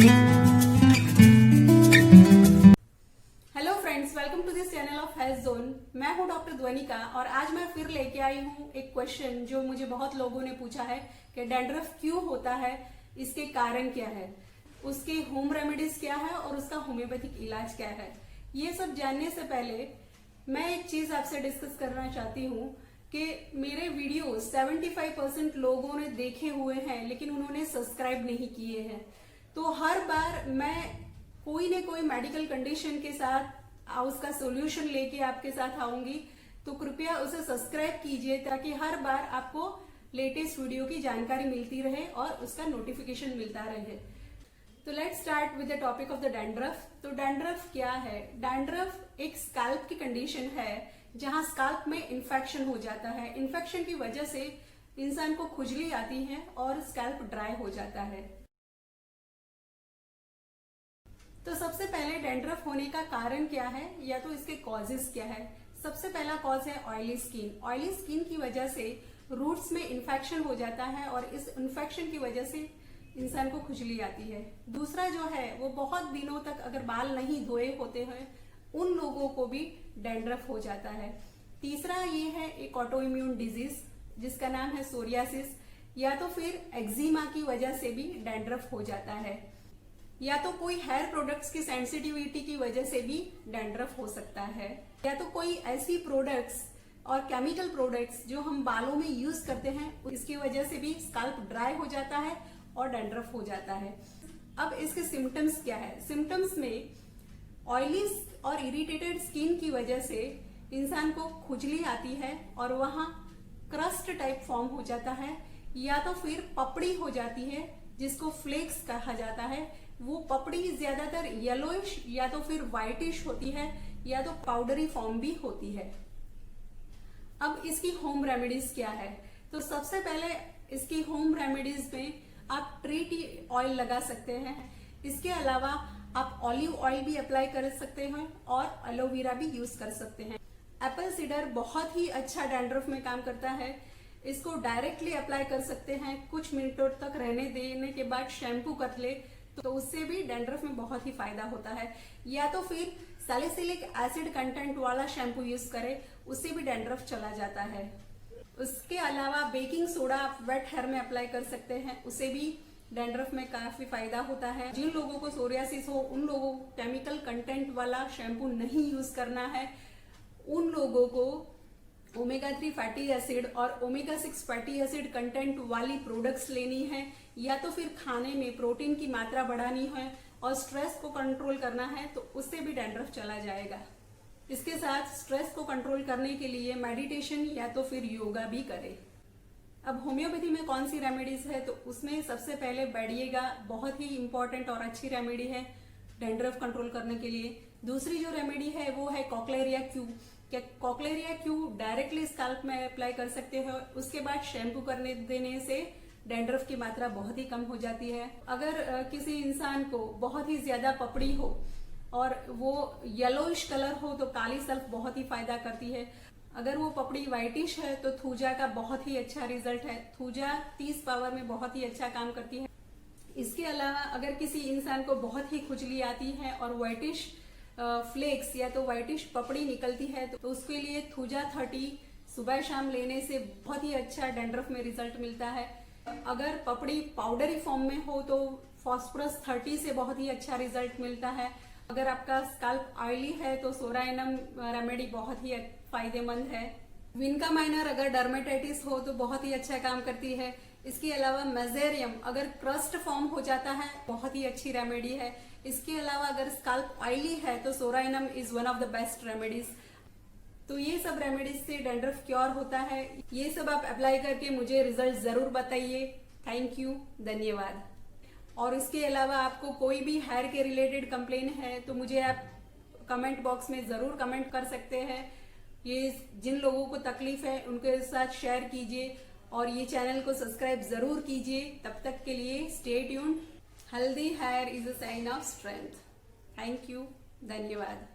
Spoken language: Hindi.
Hello friends, welcome to this channel of health zone. मैं हूं डॉक्टर ध्वनिका और आज मैं फिर लेके आई हूं एक क्वेश्चन जो मुझे बहुत लोगों ने पूछा है कि डैंड्रफ क्यों होता है, इसके कारण क्या है, उसके होम रेमेडीज क्या है और उसका होम्योपैथिक इलाज क्या है। ये सब जानने से पहले मैं एक चीज आपसे डिस्कस करना चाहती हूँ कि मेरे वीडियो 75% लोगों ने देखे हुए हैं लेकिन उन्होंने सब्सक्राइब नहीं किए हैं। तो हर बार मैं कोई न कोई मेडिकल कंडीशन के साथ उसका सॉल्यूशन लेके आपके साथ आऊंगी, तो कृपया उसे सब्सक्राइब कीजिए ताकि हर बार आपको लेटेस्ट वीडियो की जानकारी मिलती रहे और उसका नोटिफिकेशन मिलता रहे। तो let's start with the topic of the dandruff. तो डैंड्रफ क्या है? डैंड्रफ एक स्कैल्प की कंडीशन है जहां स्कैल्प में इन्फेक्शन हो जाता है। इन्फेक्शन की वजह से इंसान को खुजली आती है और स्कैल्प ड्राई हो जाता है। तो सबसे पहले डैंड्रफ होने का कारण क्या है या तो इसके कॉजेस क्या है। सबसे पहला कॉज है ऑयली स्किन। ऑयली स्किन की वजह से रूट्स में इन्फेक्शन हो जाता है और इस इन्फेक्शन की वजह से इंसान को खुजली आती है। दूसरा जो है वो बहुत दिनों तक अगर बाल नहीं धोए होते हैं उन लोगों को भी डैंड्रफ हो जाता है। तीसरा ये है एक ऑटो इम्यून डिजीज जिसका नाम है सोरियासिस, या तो फिर एक्जिमा की वजह से भी डैंड्रफ हो जाता है, या तो कोई हेयर प्रोडक्ट्स की सेंसिटिविटी की वजह से भी डैंड्रफ हो सकता है, या तो कोई ऐसी प्रोडक्ट्स और केमिकल प्रोडक्ट्स जो हम बालों में यूज करते हैं इसकी वजह से भी स्कैल्प ड्राई हो जाता है और डैंड्रफ हो जाता है। अब इसके सिम्टम्स क्या है? सिम्टम्स में ऑयली और इरिटेटेड स्किन की वजह से इंसान को खुजली आती है और वहां क्रस्ट टाइप फॉर्म हो जाता है, या तो फिर पपड़ी हो जाती है जिसको फ्लेक्स कहा जाता है। वो पपड़ी ज्यादातर येलोइश या तो फिर व्हाइटिश होती है या तो पाउडरी फॉर्म भी होती है। अब इसकी होम रेमेडीज क्या है? तो सबसे पहले इसकी होम रेमेडीज में आप ट्री टी ऑयल लगा सकते हैं। इसके अलावा आप ऑलिव ऑयल भी अप्लाई कर सकते हैं और एलोवेरा भी यूज कर सकते हैं। एप्पल सीडर बहुत ही अच्छा डैंड्रफ में काम करता है। इसको डायरेक्टली अप्लाई कर सकते हैं, कुछ मिनटों तक रहने देने के बाद शैम्पू कर ले तो उससे भी डैंड्रफ में बहुत ही फायदा होता है, या तो फिर सैलिसिलिक एसिड कंटेंट वाला शैम्पू यूज करें, उससे भी डैंड्रफ चला जाता है। उसके अलावा बेकिंग सोडा आप वेट हेयर में अप्लाई कर सकते हैं, उससे भी डैंड्रफ में काफी फायदा होता है। जिन लोगों को सोरियासिस हो उन लोगों को केमिकल कंटेंट वाला शैम्पू नहीं यूज करना है। उन लोगों को ओमेगा 3 फैटी एसिड और ओमेगा 6 फैटी एसिड कंटेंट वाली प्रोडक्ट्स लेनी है, या तो फिर खाने में प्रोटीन की मात्रा बढ़ानी है और स्ट्रेस को कंट्रोल करना है, तो उससे भी डैंड्रफ चला जाएगा। इसके साथ स्ट्रेस को कंट्रोल करने के लिए मेडिटेशन या तो फिर योगा भी करें। अब होम्योपैथी में कौन सी रेमेडीज है? तो उसमें सबसे पहले बैठिएगा, बहुत ही इंपॉर्टेंट और अच्छी रेमेडी है डैंड्रफ कंट्रोल करने के लिए। दूसरी जो रेमेडी है वो है कॉकलेरिया क्यू। क्या कॉकलेरिया क्यू डायरेक्टली स्कैल्प में अप्लाई कर सकते हो, उसके बाद शैम्पू करने देने से डैंड्रफ की मात्रा बहुत ही कम हो जाती है। अगर किसी इंसान को बहुत ही ज्यादा पपड़ी हो और वो येलोइश कलर हो तो काली सल्फ बहुत ही फायदा करती है। अगर वो पपड़ी व्हाइटिश है तो थूजा का बहुत ही अच्छा रिजल्ट है। थूजा 30 पावर में बहुत ही अच्छा काम करती है। इसके अलावा अगर किसी इंसान को बहुत ही खुजली आती है और व्हाइटिश फ्लेक्स या तो व्हाइटिश पपड़ी निकलती है तो उसके लिए थूजा 30 सुबह शाम लेने से बहुत ही अच्छा डैंड्रफ में रिजल्ट मिलता है। अगर पपड़ी पाउडरी फॉर्म में हो तो फॉस्फोरस 30 से बहुत ही अच्छा रिजल्ट मिलता है। अगर आपका स्कैल्प ऑयली है तो सोराइनम रेमेडी बहुत ही फायदेमंद है। विनका माइनर अगर डर्मेटाइटिस हो तो बहुत ही अच्छा काम करती है। इसके अलावा मेजेरियम अगर क्रस्ट फॉर्म हो जाता है बहुत ही अच्छी रेमेडी है। इसके अलावा अगर स्कैल्प ऑयली है तो psorinum is one of the best remedies. तो ये सब रेमेडीज से डैंड्रफ क्योर होता है। ये सब आप अप्लाई करके मुझे रिजल्ट जरूर बताइए। थैंक यू, धन्यवाद। और इसके अलावा आपको कोई भी हेयर के रिलेटेड कंप्लेन है तो मुझे आप कमेंट बॉक्स में जरूर कमेंट कर सकते हैं। ये जिन लोगों को तकलीफ है उनके साथ शेयर कीजिए और ये चैनल को सब्सक्राइब जरूर कीजिए। तब तक के लिए stay tuned. Healthy hair is a sign of strength. Thank you, धन्यवाद।